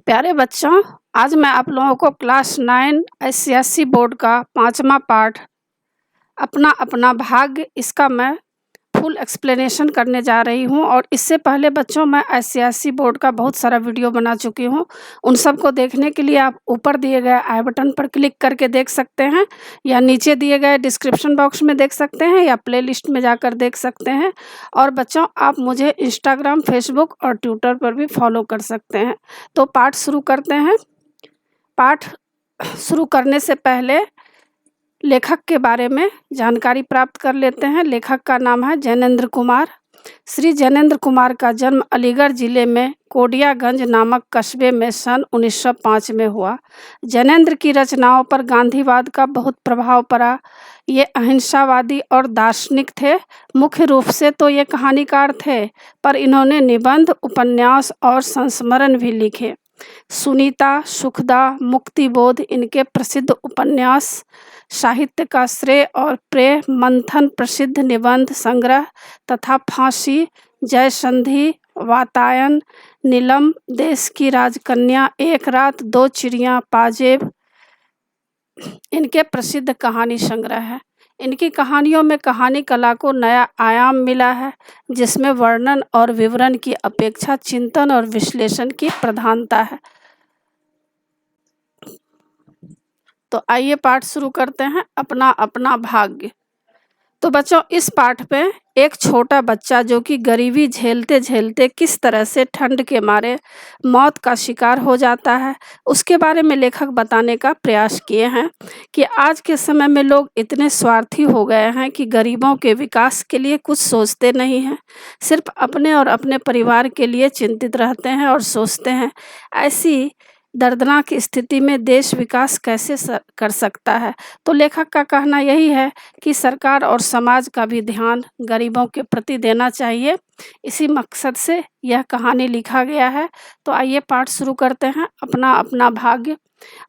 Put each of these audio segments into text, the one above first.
प्यारे बच्चों, आज मैं आप लोगों को क्लास 9 ICSE बोर्ड का 5वां पाठ अपना अपना भाग्य इसका मैं फुल एक्सप्लेनेशन करने जा रही हूं। और इससे पहले बच्चों मैं ICSE बोर्ड का बहुत सारा वीडियो बना चुकी हूं। उन सब को देखने के लिए आप ऊपर दिए गए आई बटन पर क्लिक करके देख सकते हैं, या नीचे दिए गए डिस्क्रिप्शन बॉक्स में देख सकते हैं, या प्लेलिस्ट में जाकर देख सकते हैं। और बच्चों आप मुझे इंस्टाग्राम, फेसबुक और ट्विटर पर भी फॉलो कर सकते हैं। तो पाठ शुरू करते हैं। पाठ शुरू करने से पहले लेखक के बारे में जानकारी प्राप्त कर लेते हैं। लेखक का नाम है जैनेंद्र कुमार। श्री जैनेंद्र कुमार का जन्म अलीगढ़ जिले में कोडियागंज नामक कस्बे में सन 1905 में हुआ। जैनेंद्र की रचनाओं पर गांधीवाद का बहुत प्रभाव पड़ा। ये अहिंसावादी और दार्शनिक थे। मुख्य रूप से तो ये कहानीकार थे, पर इन्होंने निबंध, उपन्यास और संस्मरण भी लिखे। सुनीता, सुखदा, मुक्तिबोध इनके प्रसिद्ध उपन्यास। साहित्य का श्रेय और प्रेम मंथन प्रसिद्ध निबंध संग्रह तथा फांसी, जयसंधि, वातायन, नीलम, देश की राजकन्या, एक रात दो चिड़िया, पाजेब इनके प्रसिद्ध कहानी संग्रह है। इनकी कहानियों में कहानी कला को नया आयाम मिला है, जिसमें वर्णन और विवरण की अपेक्षा चिंतन और विश्लेषण की प्रधानता है। तो आइए पाठ शुरू करते हैं, अपना अपना भाग्य। तो बच्चों इस पाठ पे एक छोटा बच्चा जो कि गरीबी झेलते झेलते किस तरह से ठंड के मारे मौत का शिकार हो जाता है, उसके बारे में लेखक बताने का प्रयास किए हैं कि आज के समय में लोग इतने स्वार्थी हो गए हैं कि गरीबों के विकास के लिए कुछ सोचते नहीं हैं, सिर्फ अपने और अपने परिवार के लिए चिंतित रहते हैं और सोचते हैं। ऐसी दर्दनाक स्थिति में देश विकास कैसे कर सकता है। तो लेखक का कहना यही है कि सरकार और समाज का भी ध्यान गरीबों के प्रति देना चाहिए। इसी मकसद से यह कहानी लिखा गया है। तो आइए पाठ शुरू करते हैं, अपना अपना भाग्य।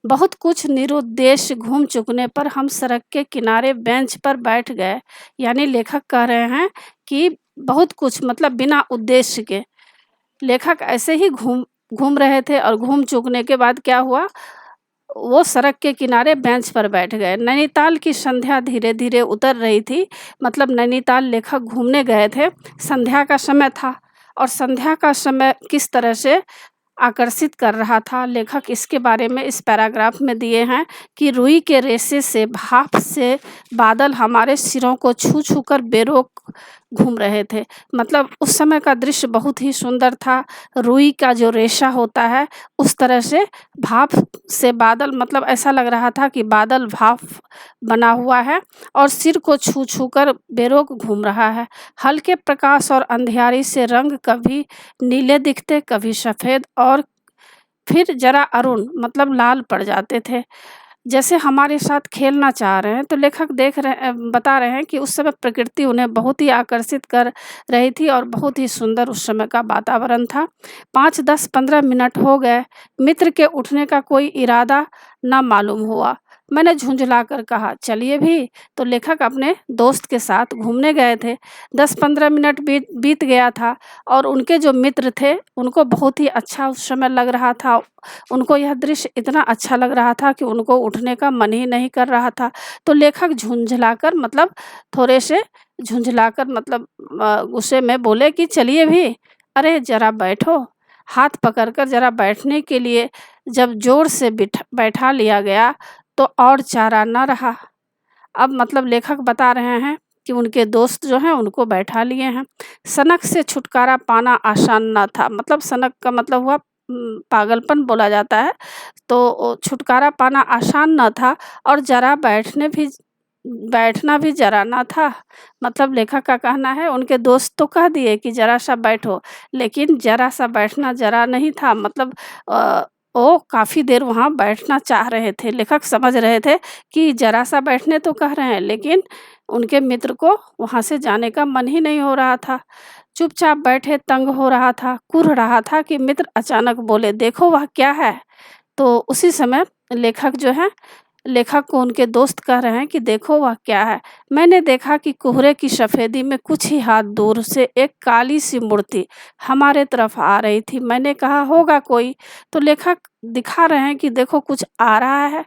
बहुत कुछ निरुद्देश्य घूम चुकने पर हम सड़क के किनारे बेंच पर बैठ गए। यानी लेखक कह रहे हैं कि बहुत कुछ मतलब बिना उद्देश्य के लेखक ऐसे ही घूम रहे थे, और घूम चुकने के बाद क्या हुआ, वो सड़क के किनारे बेंच पर बैठ गए। नैनीताल की संध्या धीरे धीरे उतर रही थी। मतलब नैनीताल लेखक घूमने गए थे, संध्या का समय था, और संध्या का समय किस तरह से आकर्षित कर रहा था, लेखक इसके बारे में इस पैराग्राफ में दिए हैं कि रुई के रेशे से, भाप से बादल हमारे सिरों को छू छू कर बेरोक घूम रहे थे। मतलब उस समय का दृश्य बहुत ही सुंदर था। रुई का जो रेशा होता है उस तरह से भाप से बादल, मतलब ऐसा लग रहा था कि बादल भाप बना हुआ है और सिर को छू छू कर बेरोक घूम रहा है। हल्के प्रकाश और अंधियारी से रंग कभी नीले दिखते, कभी सफ़ेद, और फिर जरा अरुण मतलब लाल पड़ जाते थे, जैसे हमारे साथ खेलना चाह रहे हैं। तो लेखक बता रहे हैं कि उस समय प्रकृति उन्हें बहुत ही आकर्षित कर रही थी और बहुत ही सुंदर उस समय का वातावरण था। 5, 10, 15 मिनट हो गए, मित्र के उठने का कोई इरादा न मालूम हुआ। मैंने झुंझला कर कहा, चलिए भी। तो लेखक अपने दोस्त के साथ घूमने गए थे। 10-15 मिनट बीत गया था, और उनके जो मित्र थे उनको बहुत ही अच्छा उस समय लग रहा था। उनको यह दृश्य इतना अच्छा लग रहा था कि उनको उठने का मन ही नहीं कर रहा था। तो लेखक झुंझलाकर मतलब थोड़े से झुंझलाकर मतलब गुस्से में बोले कि चलिए भी। अरे ज़रा बैठो। हाथ पकड़कर ज़रा बैठने के लिए जब ज़ोर से बैठा लिया गया तो और चारा न रहा। अब मतलब लेखक बता रहे हैं कि उनके दोस्त जो हैं उनको बैठा लिए हैं। सनक से छुटकारा पाना आसान न था। मतलब सनक का मतलब हुआ पागलपन बोला जाता है। तो छुटकारा पाना आसान न था, और जरा बैठना भी जरा ना था। मतलब लेखक का कहना है उनके दोस्त तो कह दिए कि जरा सा बैठो, लेकिन जरा सा बैठना जरा नहीं था। मतलब वो काफ़ी देर वहाँ बैठना चाह रहे थे। लेखक समझ रहे थे कि जरा सा बैठने तो कह रहे हैं, लेकिन उनके मित्र को वहाँ से जाने का मन ही नहीं हो रहा था। चुपचाप बैठे, तंग हो रहा था, कुढ़ रहा था कि मित्र अचानक बोले, देखो वह क्या है। तो उसी समय लेखक जो है लेखक को उनके दोस्त कह रहे हैं कि देखो वह क्या है। मैंने देखा कि कोहरे की सफ़ेदी में कुछ ही हाथ दूर से एक काली सी मूर्ति हमारे तरफ आ रही थी। मैंने कहा होगा कोई, तो लेखक दिखा रहे हैं कि देखो कुछ आ रहा है।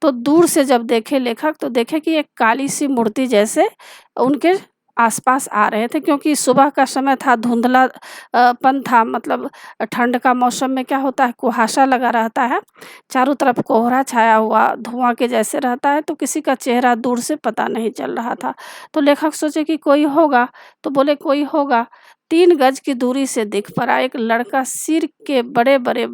तो दूर से जब देखे लेखक तो देखे कि एक काली सी मूर्ति जैसे उनके आसपास आ रहे थे, क्योंकि सुबह का समय था, धुंधला पन था, मतलब ठंड का मौसम में क्या होता है, कुहासा लगा रहता है, चारों तरफ कोहरा छाया हुआ धुआं के जैसे रहता है, तो किसी का चेहरा दूर से पता नहीं चल रहा था। तो लेखक सोचे कि कोई होगा, तो बोले कोई होगा। 3 गज की दूरी से दिख पड़ा एक लड़का, सिर के बड़े-बड़े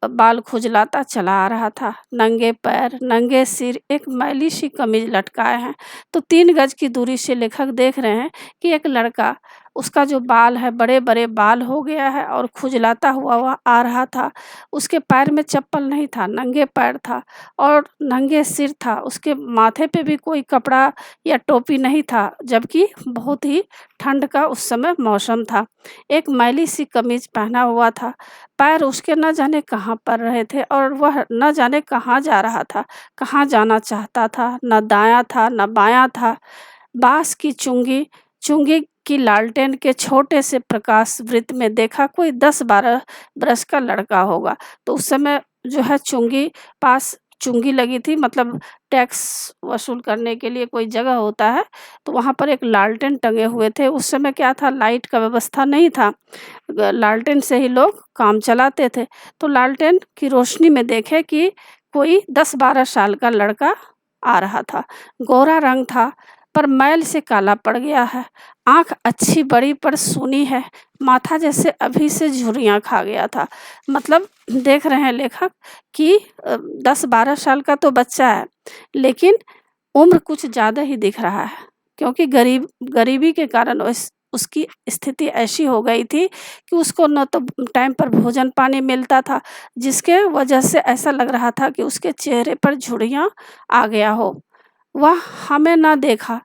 बाल खुजलाता चला आ रहा था, नंगे पैर, नंगे सिर, एक मैली सी कमीज लटकाए हैं। तो 3 गज की दूरी से लेखक देख रहे हैं कि एक लड़का, उसका जो बाल है बड़े-बड़े बाल हो गया है और खुजलाता हुआ वह आ रहा था। उसके पैर में चप्पल नहीं था, नंगे पैर था और नंगे सिर था। उसके माथे पे भी कोई कपड़ा या टोपी नहीं था, जबकि बहुत ही ठंड का उस समय मौसम था। एक मैली सी कमीज पहना हुआ था। पैर उसके न जाने कहाँ पड़ रहे थे और वह न जाने कहाँ जा रहा था, कहाँ जाना चाहता था, न दायाँ था, न बायाँ था। बाँस की चुंगी चुंगी की लालटेन के छोटे से प्रकाश वृत्त में देखा कोई 10-12 बरस का लड़का होगा। तो उस समय जो है चुंगी लगी थी, मतलब टैक्स वसूल करने के लिए कोई जगह होता है, तो वहाँ पर एक लालटेन टंगे हुए थे। उस समय क्या था, लाइट का व्यवस्था नहीं था, लालटेन से ही लोग काम चलाते थे। तो लालटेन की रोशनी में देखे कि कोई 10-12 साल का लड़का आ रहा था। गोरा रंग था पर मैल से काला पड़ गया है। आँख अच्छी बड़ी पर सूनी है। माथा जैसे अभी से झुर्रियाँ खा गया था। मतलब देख रहे हैं लेखक कि 10-12 साल का तो बच्चा है, लेकिन उम्र कुछ ज़्यादा ही दिख रहा है, क्योंकि गरीबी के कारण उसकी स्थिति ऐसी हो गई थी कि उसको न तो टाइम पर भोजन पानी मिलता था, जिसके वजह से ऐसा लग रहा था कि उसके चेहरे पर झुर्रियाँ आ गया हो। वह हमें न देखा,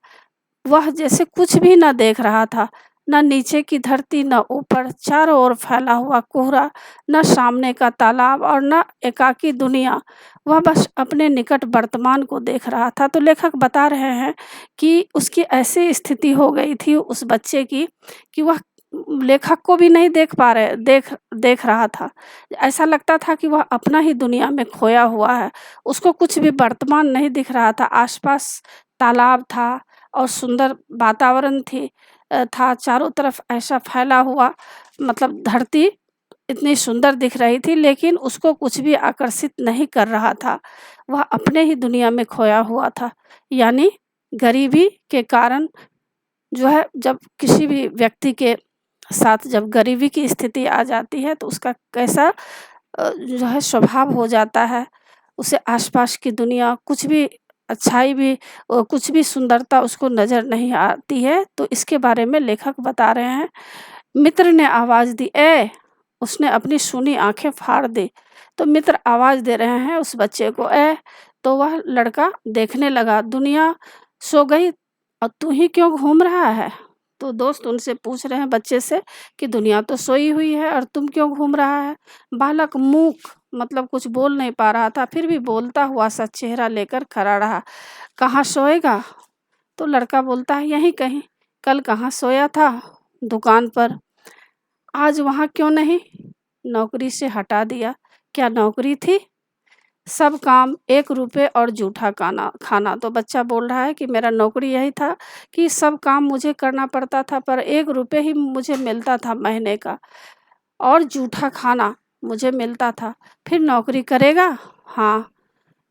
वह जैसे कुछ भी न देख रहा था, न नीचे की धरती, न ऊपर, चारों ओर फैला हुआ कोहरा, न सामने का तालाब और न एकाकी दुनिया। वह बस अपने निकट वर्तमान को देख रहा था। तो लेखक बता रहे हैं कि उसकी ऐसी स्थिति हो गई थी उस बच्चे की कि वह लेखक को भी नहीं देख रहा था। ऐसा लगता था कि वह अपना ही दुनिया में खोया हुआ है। उसको कुछ भी वर्तमान नहीं दिख रहा था। आस-पास तालाब था और सुंदर वातावरण था, चारों तरफ ऐसा फैला हुआ, मतलब धरती इतनी सुंदर दिख रही थी, लेकिन उसको कुछ भी आकर्षित नहीं कर रहा था। वह अपने ही दुनिया में खोया हुआ था। यानी गरीबी के कारण जो है, जब किसी भी व्यक्ति के साथ जब गरीबी की स्थिति आ जाती है तो उसका कैसा जो है स्वभाव हो जाता है। उसे आस-पास की दुनिया कुछ भी अच्छाई भी कुछ भी सुंदरता उसको नज़र नहीं आती है। तो इसके बारे में लेखक बता रहे हैं। मित्र ने आवाज़ दी, "ए!" उसने अपनी सूनी आँखें फाड़ दी। तो मित्र आवाज़ दे रहे हैं उस बच्चे को, "ए!" तो वह लड़का देखने लगा, दुनिया सो गई और तू ही क्यों घूम रहा है? तो दोस्त उनसे पूछ रहे हैं बच्चे से कि दुनिया तो सोई हुई है और तुम क्यों घूम रहा है? बालक मूक, मतलब कुछ बोल नहीं पा रहा था, फिर भी बोलता हुआ सा चेहरा लेकर खड़ा रहा। कहाँ सोएगा? तो लड़का बोलता है, यहीं कहीं। कल कहाँ सोया था? दुकान पर। आज वहाँ क्यों नहीं? नौकरी से हटा दिया। क्या नौकरी थी? सब काम 1 रुपए और जूठा खाना। तो बच्चा बोल रहा है कि मेरा नौकरी यही था कि सब काम मुझे करना पड़ता था, पर 1 रुपए ही मुझे मिलता था महीने का और जूठा खाना मुझे मिलता था। फिर नौकरी करेगा? हाँ।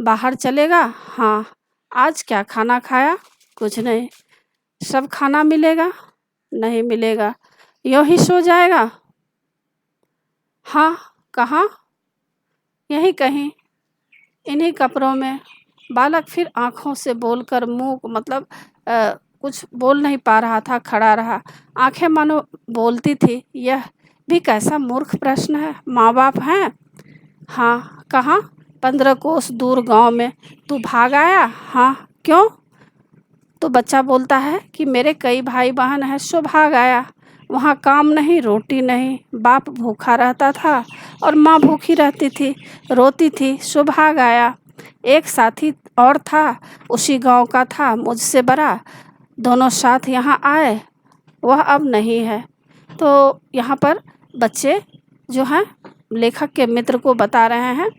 बाहर चलेगा? हाँ। आज क्या खाना खाया? कुछ नहीं। सब खाना मिलेगा? नहीं मिलेगा। यूँ ही सो जाएगा? हाँ। कहाँ? यहीं कहीं, इन्हीं कपड़ों में। बालक फिर आँखों से बोलकर मूक, मतलब कुछ बोल नहीं पा रहा था, खड़ा रहा। आँखें मानो बोलती थी, यह भी कैसा मूर्ख प्रश्न है। माँ-बाप हैं? हाँ। कहाँ? 15 कोस दूर गाँव में। तू भाग आया? हाँ। क्यों? तो बच्चा बोलता है कि मेरे कई भाई-बहन हैं, सो भाग आया। वहाँ काम नहीं, रोटी नहीं, बाप भूखा रहता था और माँ भूखी रहती थी, रोती थी, सो भाग आया। एक साथी और था, उसी गांव का था, मुझसे बड़ा। दोनों साथ यहाँ आए, वह अब नहीं है। तो यहाँ पर बच्चे जो हैं लेखक के मित्र को बता रहे हैं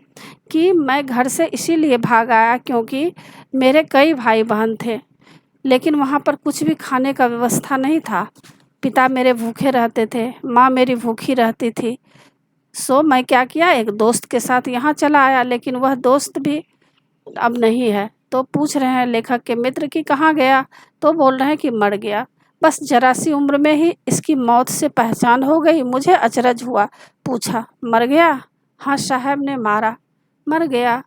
कि मैं घर से इसीलिए भाग आया क्योंकि मेरे कई भाई बहन थे, लेकिन वहाँ पर कुछ भी खाने का व्यवस्था नहीं था। पिता मेरे भूखे रहते थे, माँ मेरी भूखी रहती थी। सो मैं क्या किया, एक दोस्त के साथ यहाँ चला आया, लेकिन वह दोस्त भी अब नहीं है। तो पूछ रहे हैं लेखक के मित्र कि कहाँ गया, तो बोल रहे हैं कि मर गया। बस जरा सी उम्र में ही इसकी मौत से पहचान हो गई। मुझे अचरज हुआ, पूछा मर गया? हाँ साहब ने मारा। मर गया?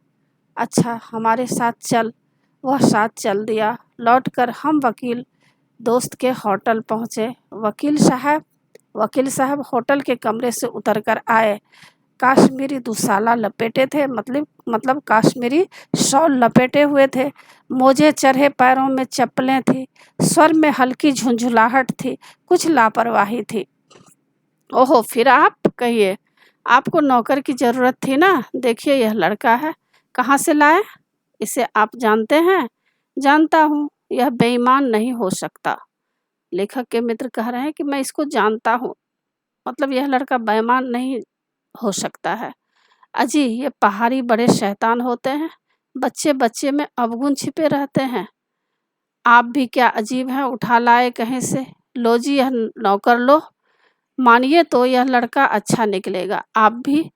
अच्छा हमारे साथ चल। वह साथ चल दिया। लौटकर हम वकील दोस्त के होटल पहुँचे। वकील साहब होटल के कमरे से उतर कर आए। काश्मीरी दुशाला लपेटे थे, मतलब काश्मीरी शॉल लपेटे हुए थे। मोजे चढ़े, पैरों में चप्पलें थी। स्वर में हल्की झुंझुलाहट थी, कुछ लापरवाही थी। ओहो, फिर आप कहिए, आपको नौकर की ज़रूरत थी ना? देखिए यह लड़का है, कहाँ से लाए? इसे आप जानते हैं? जानता हूँ, यह बेईमान नहीं हो सकता। लेखक के मित्र कह रहे हैं कि मैं इसको जानता हूँ, मतलब यह लड़का बेईमान नहीं हो सकता है। अजी ये पहाड़ी बड़े शैतान होते हैं, बच्चे बच्चे में अवगुण छिपे रहते हैं। आप भी क्या अजीब हैं, उठा लाए कहीं से। लो जी यह नौकर लो, मानिए तो यह लड़का अच्छा निकलेगा। आप भी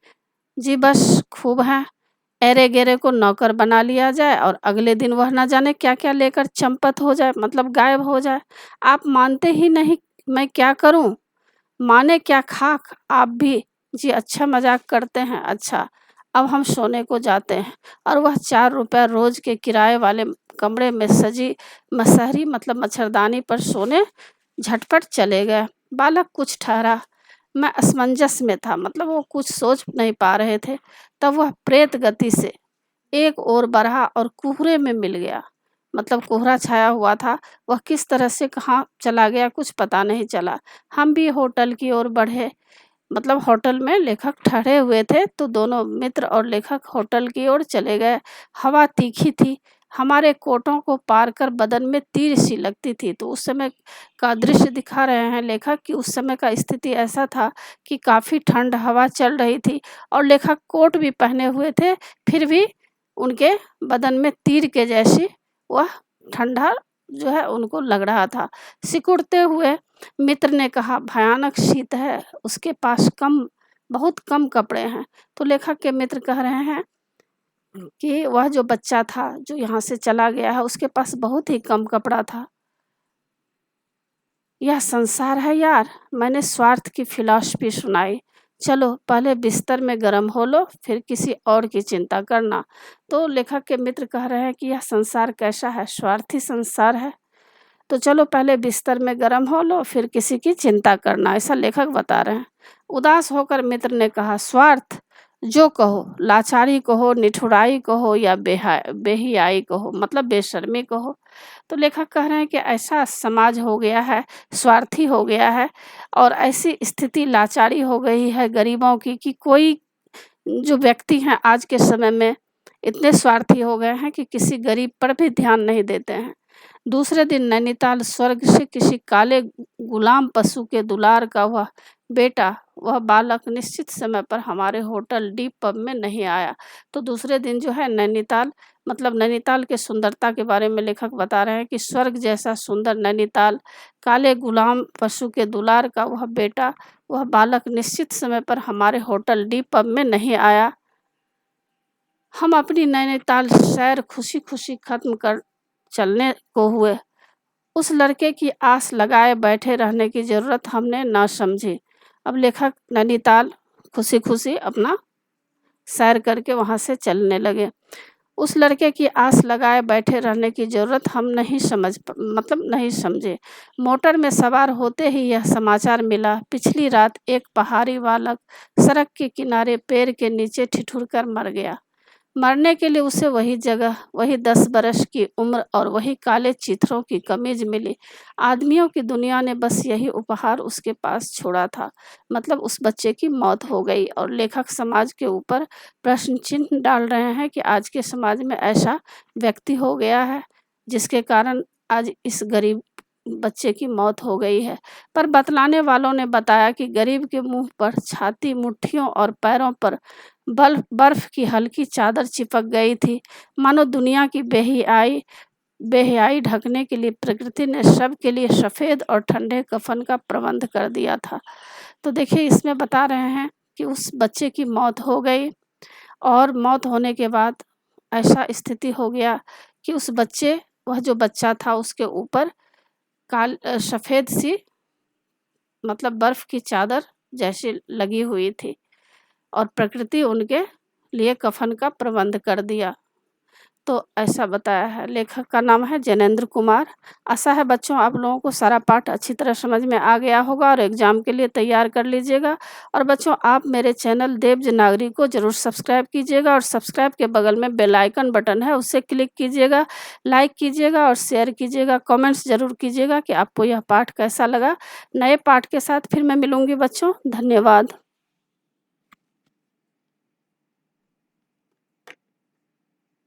जी बस खूब हैं। एरे गेरे को नौकर बना लिया जाए और अगले दिन वह ना जाने क्या क्या लेकर चंपत हो जाए, मतलब गायब हो जाए। आप मानते ही नहीं, मैं क्या करूं? माने क्या खाक, आप भी जी अच्छा मजाक करते हैं। अच्छा अब हम सोने को जाते हैं। और वह 4 रुपये रोज के किराए वाले कमरे में सजी मसहरी, मतलब मच्छरदानी पर सोने झटपट चले गए। बालक कुछ ठहरा, मैं असमंजस में था, मतलब वो कुछ सोच नहीं पा रहे थे। तब वह प्रेत गति से एक ओर बढ़ा और कोहरे में मिल गया, मतलब कोहरा छाया हुआ था। वह किस तरह से कहाँ चला गया कुछ पता नहीं चला। हम भी होटल की ओर बढ़े, मतलब होटल में लेखक ठहरे हुए थे, तो दोनों मित्र और लेखक होटल की ओर चले गए। हवा तीखी थी, हमारे कोटों को पार कर बदन में तीर सी लगती थी। तो उस समय का दृश्य दिखा रहे हैं लेखक कि उस समय का स्थिति ऐसा था कि काफ़ी ठंड हवा चल रही थी और लेखक कोट भी पहने हुए थे, फिर भी उनके बदन में तीर के जैसी वह ठंडा जो है उनको लग रहा था। सिकुड़ते हुए मित्र ने कहा भयानक शीत है, उसके पास बहुत कम कपड़े हैं। तो लेखक के मित्र कह रहे हैं कि वह जो बच्चा था जो यहाँ से चला गया है, उसके पास बहुत ही कम कपड़ा था। यह संसार है यार, मैंने स्वार्थ की फिलॉसफी सुनाई। चलो पहले बिस्तर में गर्म हो लो, फिर किसी और की चिंता करना। तो लेखक के मित्र कह रहे हैं कि यह संसार कैसा है, स्वार्थी संसार है। तो चलो पहले बिस्तर में गर्म हो लो, फिर किसी की चिंता करना, ऐसा लेखक बता रहे हैं। उदास होकर मित्र ने कहा स्वार्थ जो कहो, लाचारी कहो, निठुराई कहो या बेहियाई कहो, मतलब बेशर्मी कहो। तो लेखक कह रहे हैं कि ऐसा समाज हो गया है, स्वार्थी हो गया है और ऐसी स्थिति लाचारी हो गई है गरीबों की कि कोई जो व्यक्ति हैं आज के समय में इतने स्वार्थी हो गए हैं कि किसी गरीब पर भी ध्यान नहीं देते हैं। दूसरे दिन नैनीताल स्वर्ग से किसी काले गुलाम पशु के दुलार का वह बालक निश्चित समय पर हमारे होटल डी पब में नहीं आया। तो दूसरे दिन जो है नैनीताल, मतलब नैनीताल के सुंदरता के बारे में लेखक बता रहे हैं कि स्वर्ग जैसा सुंदर नैनीताल, काले गुलाम पशु के दुलार का वह बालक निश्चित समय पर हमारे होटल डी पब में नहीं आया। हम अपनी नैनीताल सैर खुशी खुशी खत्म कर चलने को हुए। उस लड़के की आस लगाए बैठे रहने की ज़रूरत हमने ना समझी। अब लेखक नैनीताल खुशी खुशी अपना सैर करके वहाँ से चलने लगे। उस लड़के की आस लगाए बैठे रहने की ज़रूरत हम नहीं समझे। मोटर में सवार होते ही यह समाचार मिला, पिछली रात एक पहाड़ी बालक सड़क के किनारे पेड़ के नीचे ठिठुर कर मर गया। मरने के लिए उसे वही जगह, वही 10 बरस की उम्र और वही काले चित्रों की कमीज मिली। आदमियों की दुनिया ने बस यही उपहार उसके पास छोड़ा था। मतलब उस बच्चे की मौत हो गई और लेखक समाज के ऊपर प्रश्न चिन्ह डाल रहे हैं कि आज के समाज में ऐसा व्यक्ति हो गया है जिसके कारण आज इस गरीब बच्चे की मौत हो गई है। पर बतलाने वालों ने बताया कि गरीब के मुंह पर, छाती, मुट्ठियों और पैरों पर बर्फ की हल्की चादर चिपक गई थी, मानो दुनिया की बेहयाई ढकने के लिए प्रकृति ने सबके लिए सफ़ेद और ठंडे कफन का प्रबंध कर दिया था। तो देखिए इसमें बता रहे हैं कि उस बच्चे की मौत हो गई और मौत होने के बाद ऐसा स्थिति हो गया कि वह जो बच्चा था उसके ऊपर सफ़ेद सी मतलब बर्फ की चादर जैसी लगी हुई थी और प्रकृति उनके लिए कफन का प्रबंध कर दिया। तो ऐसा बताया है। लेखक का नाम है जैनेंद्र कुमार। आशा है बच्चों आप लोगों को सारा पाठ अच्छी तरह समझ में आ गया होगा और एग्ज़ाम के लिए तैयार कर लीजिएगा। और बच्चों आप मेरे चैनल देवज नागरी को ज़रूर सब्सक्राइब कीजिएगा और सब्सक्राइब के बगल में बेल आइकन बटन है उससे क्लिक कीजिएगा, लाइक कीजिएगा और शेयर कीजिएगा, कमेंट्स ज़रूर कीजिएगा कि आपको यह पाठ कैसा लगा। नए पाठ के साथ फिर मैं मिलूँगी बच्चों। धन्यवाद।